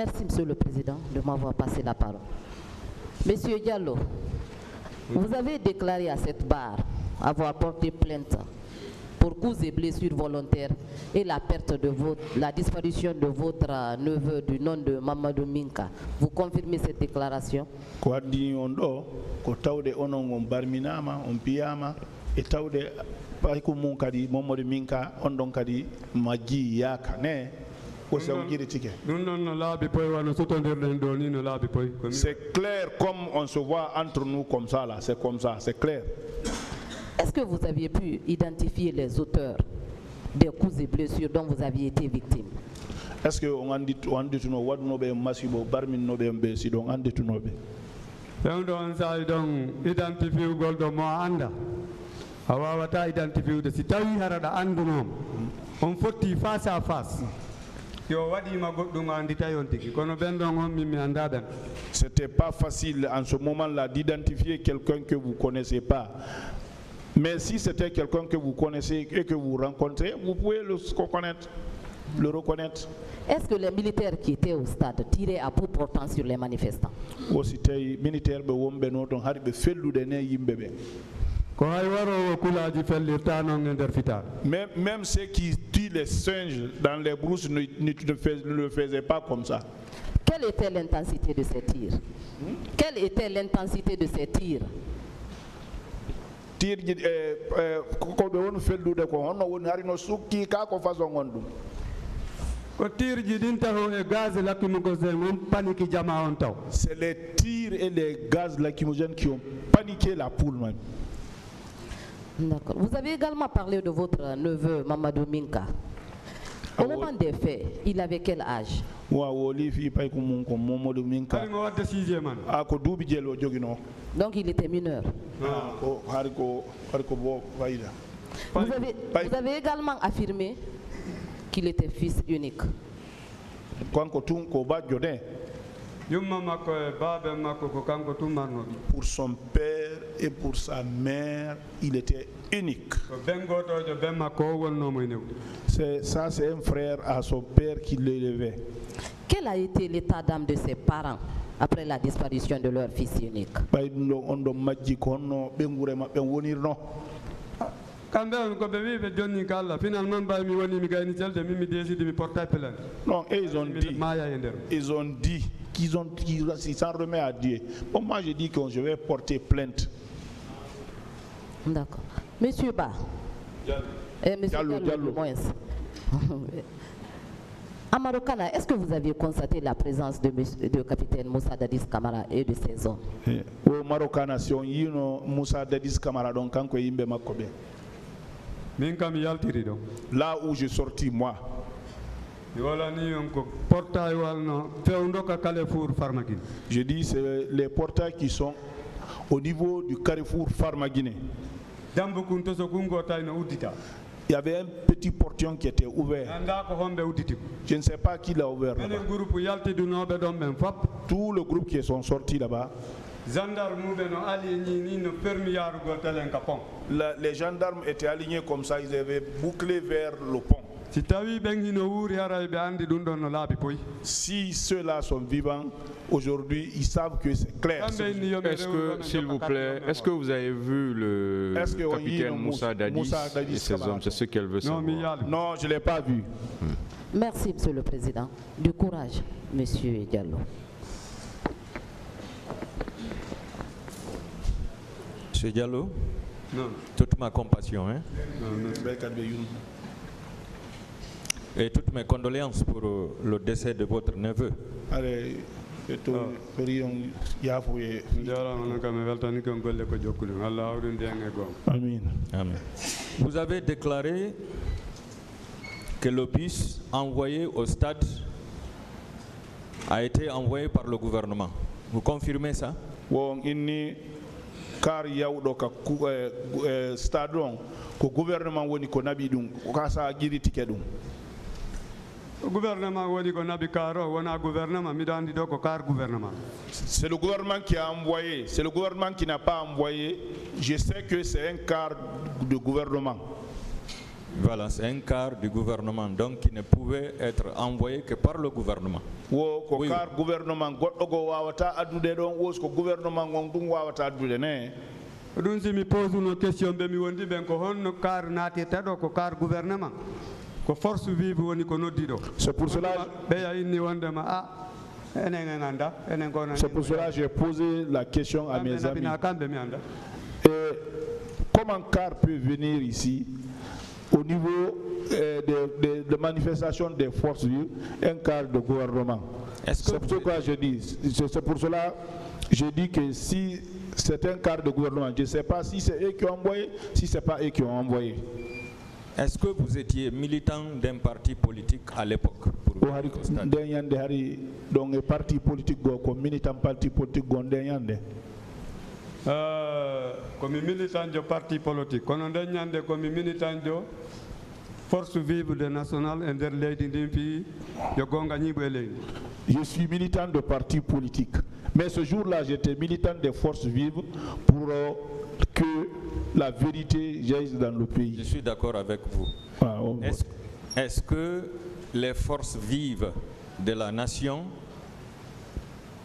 Merci, Monsieur le Président, de m'avoir passé la parole. Monsieur Diallo, vous avez déclaré à cette barre avoir porté plainte pour coups et blessures volontaires et la la disparition de votre neveu du nom de Mamadou Minka. Vous confirmez cette déclaration? C'est clair comme on se voit entre nous comme ça là, c'est comme ça, c'est clair. Est-ce que vous aviez pu identifier les auteurs des coups et blessures dont vous aviez été victime? Est-ce que on dit tout no wadno be masibo barmin no be mbesi donc andi tout no be don sa don identifier goldo mo anda awawata identifier de si tawi harada andunom on fotti face à face yo wadi ma goddum andi tayon tigi kono ben don on mi anda ben. C'était pas facile en ce moment-là d'identifier quelqu'un que vous connaissez pas. Mais si c'était quelqu'un que vous connaissez et que vous rencontrez, vous pouvez le reconnaître. Est-ce que les militaires qui étaient au stade tiraient à bout portant sur les manifestants? Même ceux qui tuent les singes dans les brousses ne le faisaient pas comme ça. Quelle était l'intensité de ces tirs? Quelle était l'intensité de ces tirs? C'est les tirs et les gaz lacrymogènes qui ont paniqué la poule. D'accord. Vous avez également parlé de votre neveu Mamadou Minka. Au moment des faits, il avait quel âge? Donc il était mineur. Vous avez également affirmé qu'il était fils unique. Pour son père et pour sa mère, il était unique. C'est un frère à son père qui l'élevait. Quel a été l'état d'âme de ses parents après la disparition de leur fils unique? Non, et ils ont dit qu'ils s'en remettent à Dieu. Bon, moi j'ai dit que je vais porter plainte. D'accord. Monsieur Ba, Monsieur Diallo, à Marokana, est-ce que vous aviez constaté la présence de capitaine Moussa Dadis Camara et de ses hommes? Au Marokana, si on y a Moussa Dadis Camara, donc quand il y a là où je sortis moi. Je dis c'est les portails qui sont au niveau du carrefour Farmaguiné. Il y avait un petit portillon qui était ouvert. Je ne sais pas qui l'a ouvert là-bas. Tout le groupe qui sont sortis là-bas. Les gendarmes étaient alignés comme ça, ils avaient bouclé vers le pont. Si ceux-là sont vivants, aujourd'hui, ils savent que c'est clair. Est-ce que, s'il vous plaît, est-ce que vous avez vu le capitaine Moussa Dadis et ses hommes? C'est ce qu'elle veut savoir. Non, je ne l'ai pas vu. Merci, Monsieur le Président. Du courage, Monsieur Diallo. Monsieur Diallo, toute ma compassion et toutes mes condoléances pour le décès de votre neveu. Amen. Amen. Vous avez déclaré que le bus envoyé au stade a été envoyé par le gouvernement. Vous confirmez ça? Car yawdo ka stadion ko gouvernement woni ko nabi dum ka sa giri ticket dum gouvernement woni ko nabi karo wona gouvernement mi dandi do ko car gouvernement. C'est le gouvernement qui a envoyé, c'est le gouvernement qui n'a pas envoyé. Je sais que c'est un car de gouvernement. Voilà, c'est un car du gouvernement donc qui ne pouvait être envoyé que par le gouvernement. wo ko car gouvernement goddo go wawata addude don wos ko gouvernement ngon dum wawata addude ne dun si mi pose une question be mi wondi ben ko honno car naati tado ko car gouvernement ko force vive woni ko noddi do c'est pour cela be ya inni wonde ma c'est pour cela j'ai posé la question à mes amis. Et comment car peut venir ici au niveau de manifestation des forces vives, un car de gouvernement? C'est pourquoi je dis, c'est pour cela je dis que si c'est un car de gouvernement, je ne sais pas si c'est eux qui ont envoyé, si ce n'est pas eux qui ont envoyé. Est-ce que vous étiez militant d'un parti politique à l'époque? Donc parti politique comme militant parti politique comme militant de parti politique comme militant de force vive de national je suis militant de parti politique, mais ce jour-là j'étais militant des forces vives pour que la vérité jaillisse dans le pays. Je suis d'accord avec vous. Est-ce que les forces vives de la nation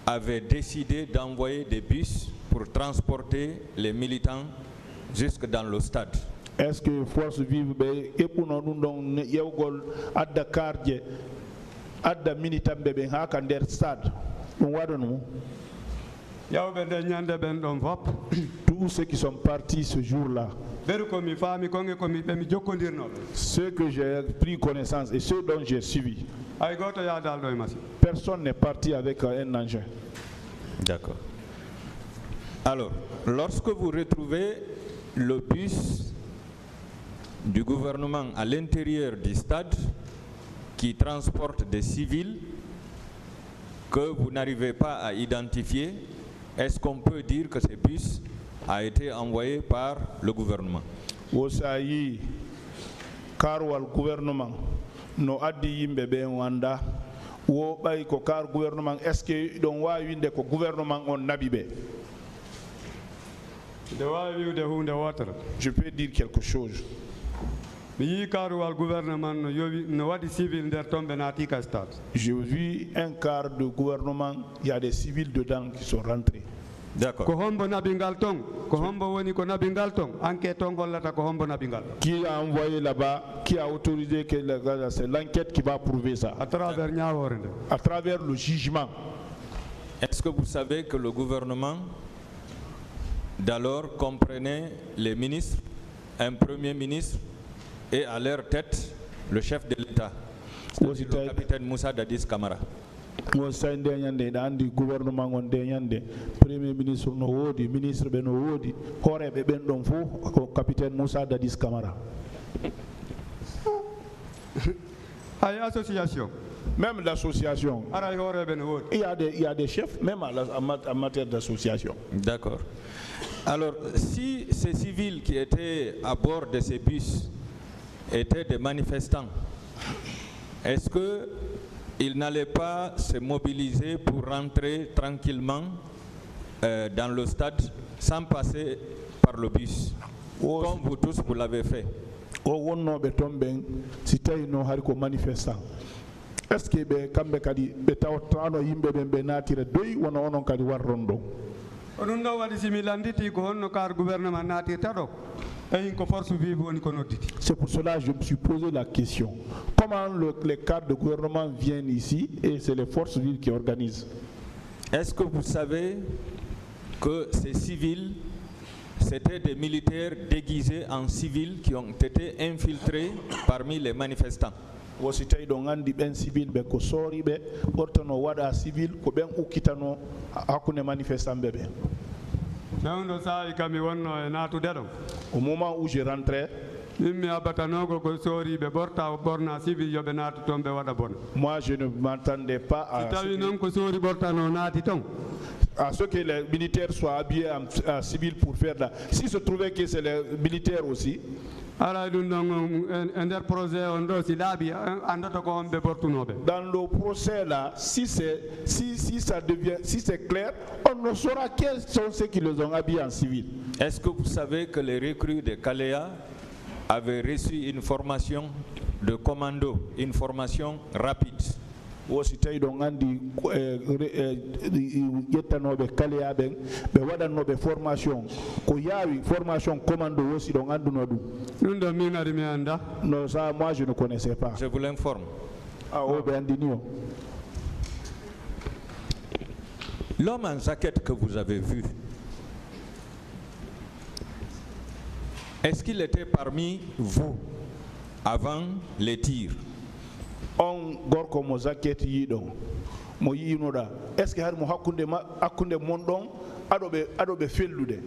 avaient décidé d'envoyer des bus pour transporter les militants jusque dans le stade? Est-ce que les forces vives et pour nous yewgol adda karje adda militant bebe ha kan der stade on wadonu tous ceux qui sont partis ce jour-là, ceux que j'ai pris connaissance et ceux dont j'ai suivi, personne n'est parti avec un engin. D'accord. Alors, lorsque vous retrouvez le bus du gouvernement à l'intérieur du stade qui transporte des civils que vous n'arrivez pas à identifier, est-ce qu'on peut dire que ce bus a été envoyé par le gouvernement? Wosayi karwal gouvernement no addi yimbe be wanda wo bay ko kar gouvernement est-ce que don wawi winde ko gouvernement on nabibe? Je peux dire quelque chose. J'ai vu un quart de gouvernement, il y a des civils dedans qui sont rentrés. D'accord. Qui a envoyé là-bas, qui a autorisé que c'est l'enquête qui va prouver ça? À travers le jugement. Est-ce que vous savez que le gouvernement d'alors comprenait les ministres, un premier ministre, et à leur tête le chef de l'État, le capitaine Moussa Dadis Camara? Gouvernement premier ministre no wodi, ministre be no wodi, horebe ben don fo capitaine Moussa Dadis Camara. Association. Même l'association. Il y a des chefs, même en matière d'association. D'accord. Alors, si ces civils qui étaient à bord de ces bus étaient des manifestants, est-ce qu'ils n'allaient pas se mobiliser pour rentrer tranquillement dans le stade sans passer par le bus, comme vous tous vous l'avez fait? Est-ce que kambe kadi be tawtano yimbe be natire doyi wono onon kadi warrondo? C'est pour cela que je me suis posé la question. Comment les cadres de gouvernement viennent ici et c'est les forces vives qui organisent? Est-ce que vous savez que ces civils, c'était des militaires déguisés en civils qui ont été infiltrés parmi les manifestants? Wosi tay do ngandi ben civil be ko sori be ortano wada civil ko ben ukitano hakune manifestant bebe. Au moment où je rentrais, moi je ne m'attendais pas à ce que les militaires soient habillés en civil pour faire là. Si se trouvait que c'est les militaires aussi, dans le procès là, si c'est clair, on ne saura quels sont ceux qui les ont habillés en civil. Est-ce que vous savez que les recrues de Kalea avaient reçu une formation de commando, une formation rapide? wosi tawi ɗo gandi ƴettanoɓe kaleyaɓen ɓe waɗannoɓe formation ko yaawi formation commando wosi ɗo ganduno ɗum ɗum ɗo min ari mi anda. Non, ça moi je ne connaissais pas. Je vous l'informe. Ah, oh, ɓe andini o. L'homme en jaquette que vous avez vu, est-ce qu'il était parmi vous avant les tirs? On gorko mo jaquette yiɗo mo yiinoɗa est ce que har mo hakkunde mon ɗon aɗoɓe fellude?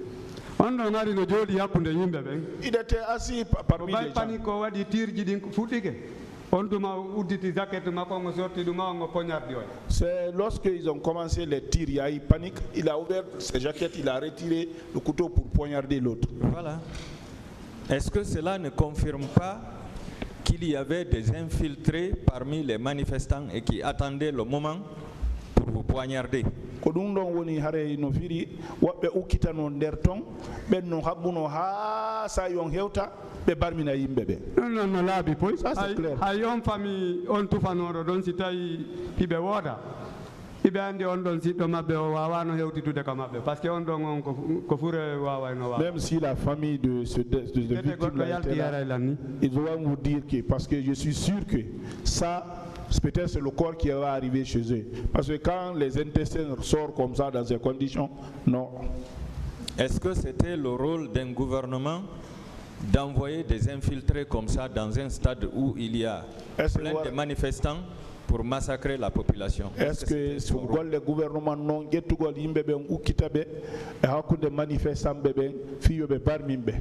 On ɗon ari no jooɗi hakkunde yimɓe ɓen. Il était assis parmi les gens. Pani ko waɗi tirji ɗin fuɗɗike. On duma udditi jaquette makko ngo sorti ɗuma ngo poignardi on. C'est lorsque ils ont commencé les tirs, il y a eu panique, il a ouvert ses jaquettes, il a retiré le couteau pour poignarder l'autre. Voilà. Est-ce que cela ne confirme pas qu'il y avait des infiltrés parmi les manifestants et qui attendaient le moment pour vous poignarder? Ko ɗum ɗon woni hare no firi woɓɓe ukkitano nder ton ɓen no haɓɓuno ha sa yon hewta ɓe barmina yimɓe ɓe. Non no laabi poy. Ça c'est clair. Hay on famille on tufanoɗo ɗon si tawi hiɓe wooda hiɓe andi on ɗon siɗɗo maɓɓe o wawano hewtitude ka maɓɓe par ce que on ɗon on ko fure wawayno wawa. Même si la famille de victime là était là, ils vont vous dire que parce que je suis sûr que ça peut-être c'est le corps qui va arriver chez eux. Parce que quand les intestins sortent comme ça dans ces conditions, non. Est-ce que c'était le rôle d'un gouvernement d'envoyer des infiltrés comme ça dans un stade où il y a plein de manifestants pour massacrer la population? Est-ce que le gouvernement non gettugol yimɓe ɓen ukkita ɓe e hakkude manifestant ɓe ɓen fiyoɓe barmimɓe?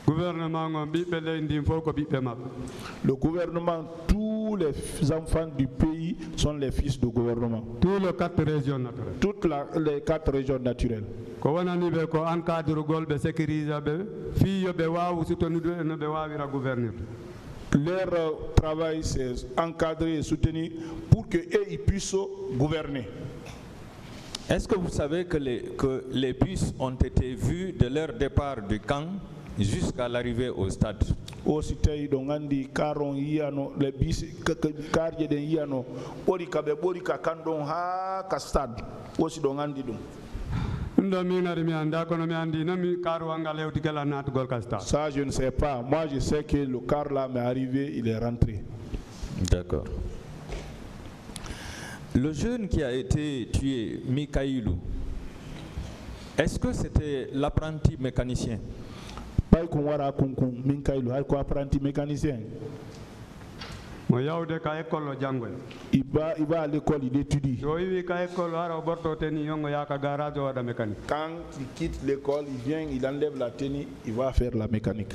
Le gouvernement, tous les enfants du pays sont les fils du gouvernement. Toutes les 4 régions naturelles. Toutes les 4 régions naturelles. Leur travail, c'est encadrer et soutenir pour qu'ils puissent gouverner. Est-ce que vous savez que les bus ont été vus de leur départ du camp jusqu'à l'arrivée au stade? Aussi tawi ɗo gandi karon yiyano le bis karje ɗen yiyano ɓori ka ɓe ɓori ka kanɗon ha ka stade aussi ɗo gandi ɗum. Ça je ne sais pas. Moi je sais que le car là m'est arrivé, il est rentré. D'accord. Le jeune qui a été tué, Mikaïlou, est-ce que c'était l'apprenti mécanicien? Pas qu'on wara kunkun Mikaïlou, hay ko apprenti mécanicien. Mo yawde ka école o jangoy. Il va à l'école, il étudie. So wi ka école ara borto teni yongo yaka garage o wada mécanique. Quand il quitte l'école, il vient, il enlève la tenue, il va faire la mécanique.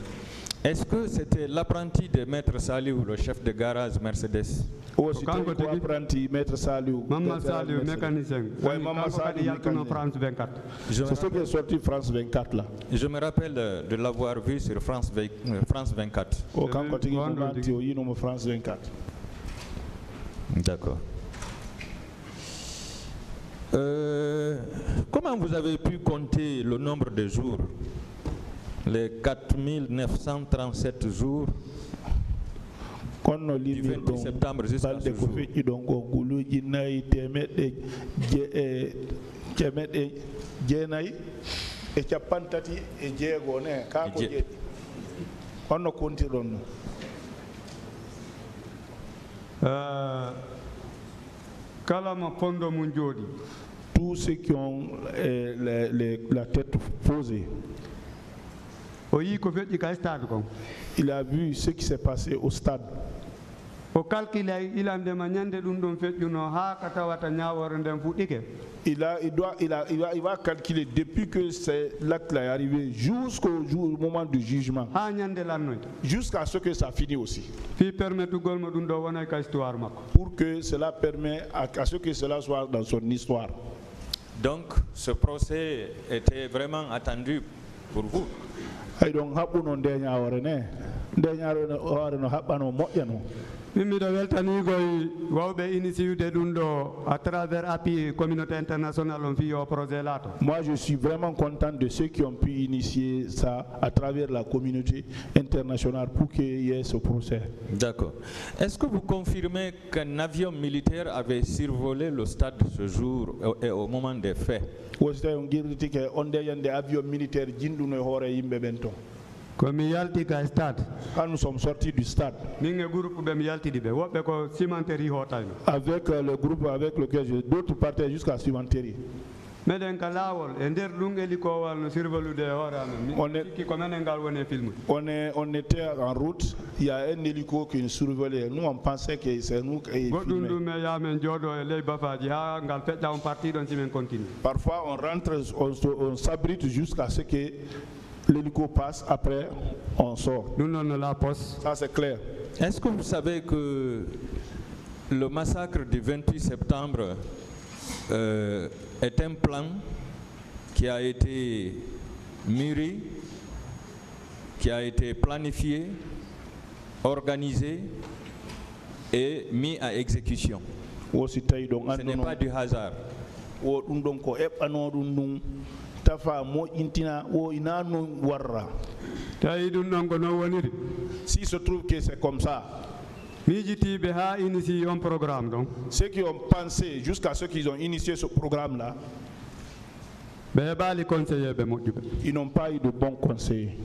Est-ce que c'était l'apprenti de Maître Saliou, le chef de garage Mercedes? Oh, c'était l'apprenti Maître Saliou. Maman Saliou, mécanicien. Oui, Maman Saliou, France 24. C'est ce qui est sorti France 24 là. Je me rappelle de l'avoir vu sur France 24. Oh, quand on France 24. D'accord. Comment vous avez pu compter le nombre de jours? Les 4937 jours du 28 septembre jusqu'à ce jour. Tous ceux qui ont la tête posée. Il a vu ce qui s'est passé au stade. Il va calculer depuis que l'acte est arrivé jusqu'au moment du jugement, jusqu'à ce que ça finisse aussi. Pour que cela permette à ce que cela soit dans son histoire. Donc ce procès était vraiment attendu pour vous. à travers API communauté internationale on fait projet là. Moi je suis vraiment content de ceux qui ont pu initier ça à travers la communauté internationale pour qu'il y ait ce procès. D'accord. Est-ce que vous confirmez qu'un avion militaire avait survolé le stade ce jour et au moment des faits? On a avion militaire quand nous sommes sortis du stade, avec le groupe avec lequel j'ai d'autres partaient jusqu'à Cimenterie. On était en route, il y a un hélico qui nous survolait. Nous on pensait que c'est nous qui filmait. Parfois on rentre, on s'abrite jusqu'à ce que l'hélico passe, après on sort. Ça c'est clair. Est-ce que vous savez que le massacre du 28 septembre est un plan qui a été mûri, qui a été planifié, organisé et mis à exécution? Ce n'est pas du hasard. Si se trouve que c'est comme ça, ceux qui ont pensé jusqu'à ceux qui ont initié ce programme-là, ils n'ont pas eu de bons conseillers.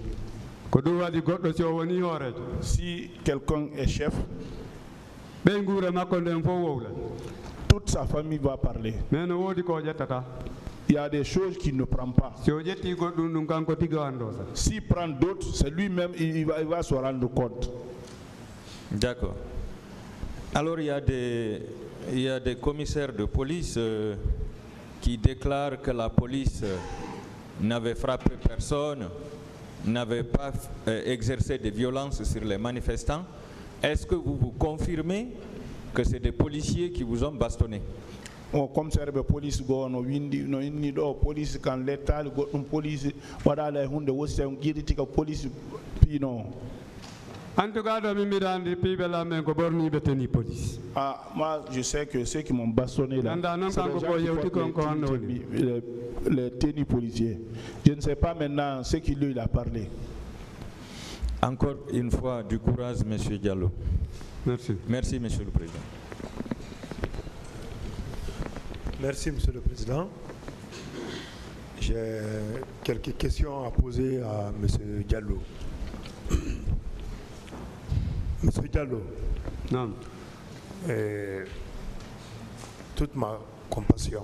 Si quelqu'un est chef, toute sa famille va parler. Il y a des choses qu'il ne prend pas. S'il prend d'autres, c'est lui-même, il va se rendre compte. D'accord. Alors il y a des commissaires de police qui déclarent que la police n'avait frappé personne, n'avait pas exercé de violence sur les manifestants. Est-ce que vous confirmez que c'est des policiers qui vous ont bastonné? Comme c'est la police, police quand l'État, police, voilà les hunde, aussi un guérite police, pino. Ah, moi je sais que ceux qui m'ont bastonné là, les tennis policiers. Je ne sais pas maintenant ce qu'il lui a parlé. Encore une fois, du courage, M. Diallo. Merci. Merci, M. le Président. Merci, Monsieur le Président. J'ai quelques questions à poser à Monsieur Diallo. Monsieur Diallo, non. Toute ma compassion.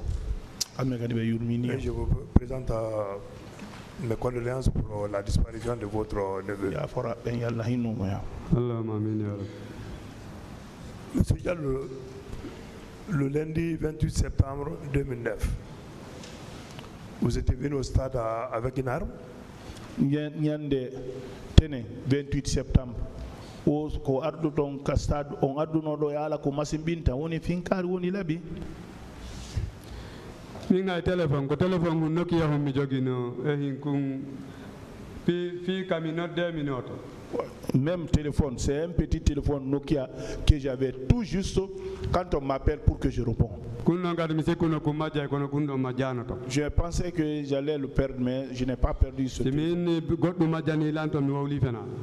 Et je vous présente mes condoléances pour la disparition de votre neveu. Monsieur Diallo, le lundi 28 septembre 2009, vous êtes venu au stade avec une arme? 28 septembre. Ko ardu ton ka stade on arduno do yala ko masimbinta woni finkari woni labi minga téléphone ko téléphone Nokia ho mi jogino e hinkun fi camino 2 minutes. Même téléphone, c'est un petit téléphone Nokia que j'avais tout juste quand on m'appelle pour que je réponds. Je pensais que j'allais le perdre, mais je n'ai pas perdu ce téléphone.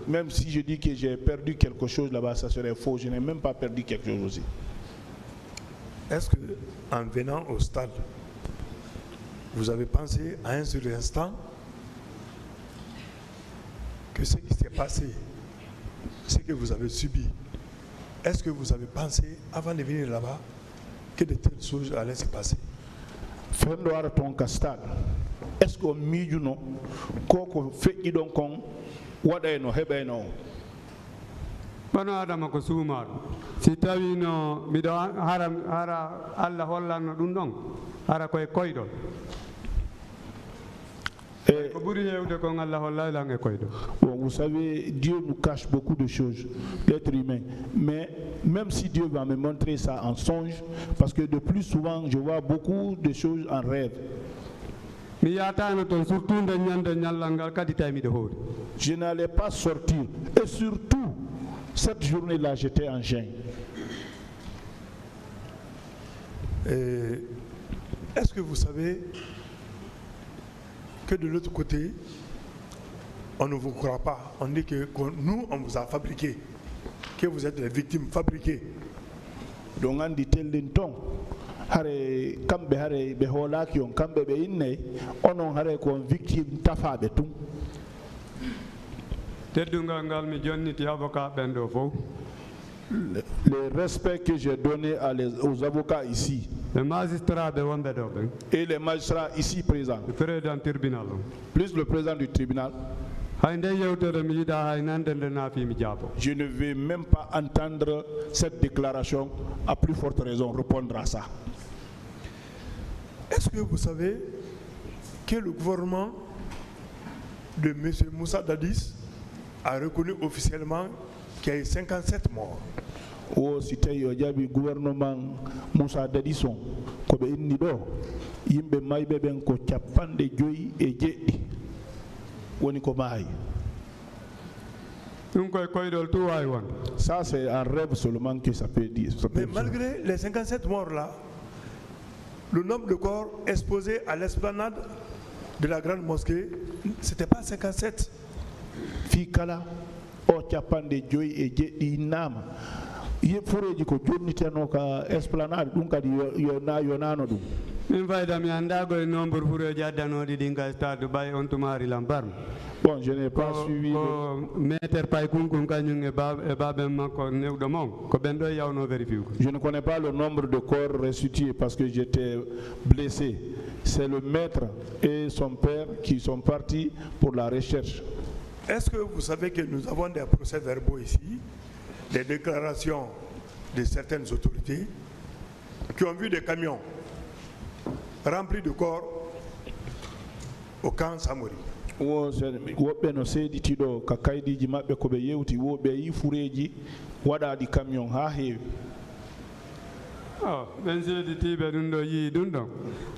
Même si je dis que j'ai perdu quelque chose là-bas, ça serait faux. Je n'ai même pas perdu quelque chose aussi. Est-ce que, en venant au stade, vous avez pensé à un seul instant que ce qui s'est passé, ce que vous avez subi, est-ce que vous avez pensé, avant de venir là-bas, que de telles choses allaient se passer? Est-ce qu'on milieu non, qu'on fait donc on, what I know, hebeno. Bano adama ko suumar si tawi no mido hara Allah hollanno dum don hara koy koydo. Vous savez, Dieu nous cache beaucoup de choses, l'être humain. Mais même si Dieu va me montrer ça en songe, parce que de plus souvent, je vois beaucoup de choses en rêve. Je n'allais pas sortir. Et surtout, Cette journée-là, j'étais en jeûne. Est-ce que vous savez que de l'autre côté, on ne vous croit pas. On dit que nous, on vous a fabriqué, que vous êtes des victimes fabriquées. Donc on dit tel ton, hare kambe hare be holaki on kambe be inne, onon hare ko victime tafa be tum. Le respect que j'ai donné aux avocats ici et les magistrats ici présents, plus le président du tribunal, je ne vais même pas entendre cette déclaration, à plus forte raison répondre à ça. Est-ce que vous savez que le gouvernement de M. Moussa Dadis a reconnu officiellement qu'il y a eu 57 morts? O sitay yo jabi gouvernement Moussa Dadison ko be inni do yimbe maybe ben ko capande joyi e jeddi woni ko maayi. Ça c'est un rêve seulement que ça peut dire. Mais malgré les 57 morts là, le nombre de corps exposés à l'esplanade de la grande mosquée, c'était pas 57. Fikala o capande joyi e jeddi nama. Ye fureji ko jonnitano ka esplanade dum kadi yonano dum. Min fayda mi anda go nombre fureji addanodi dinga stade bay on tumari lambar. Bon, je n'ai pas suivi meter pay kunkun kanyum e babem makko newdo mon ko ben do yawno vérifier ko. Je ne connais pas le nombre de corps restitués parce que j'étais blessé. C'est le maître et son père qui sont partis pour la recherche. Est-ce que vous savez que nous avons des procès-verbaux ici, des déclarations de certaines autorités qui ont vu des camions remplis de corps au camp Samori? Woɓɓe no seeditiɗo ka kaydiji maɓɓe ko ɓe yewti woɓɓe yi fureji waɗaɗi camion ha heewi. ɓen seeditiɓe ɗum ɗo yii ɗum ɗon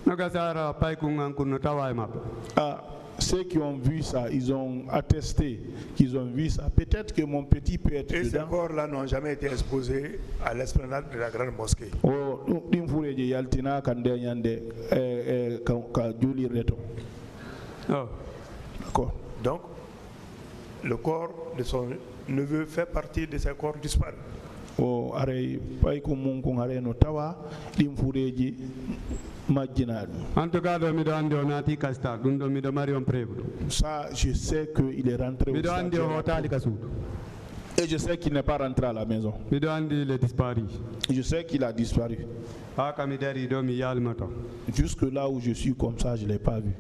no gasara paykunganku no tawa e maɓɓe. Ceux qui ont vu ça, ils ont attesté qu'ils ont vu ça. Peut-être que mon petit peut être et dedans. ces corps-là n'ont jamais été exposés à l'esplanade de la grande mosquée. Oh, ɗin yaltina kan nde ñande ka julirde to. D'accord. Donc, le corps de son neveu fait partie de ces corps disparus. O are pay ko mun ko are no tawa ɗin fureji majjinaɗum. En tout cas, mi do andi o naati kasta ɗum ɗo mi do mari on preuve. Ça, je sais qu'il est rentré mi do andi o hotali ka suudu. Et je sais qu'il n'est pas rentré à la maison. Mi do andi il est disparu. Je sais qu'il a disparu. Ha kam mi dari do mi yalma to. Jusque là où je suis comme ça, je l'ai pas vu.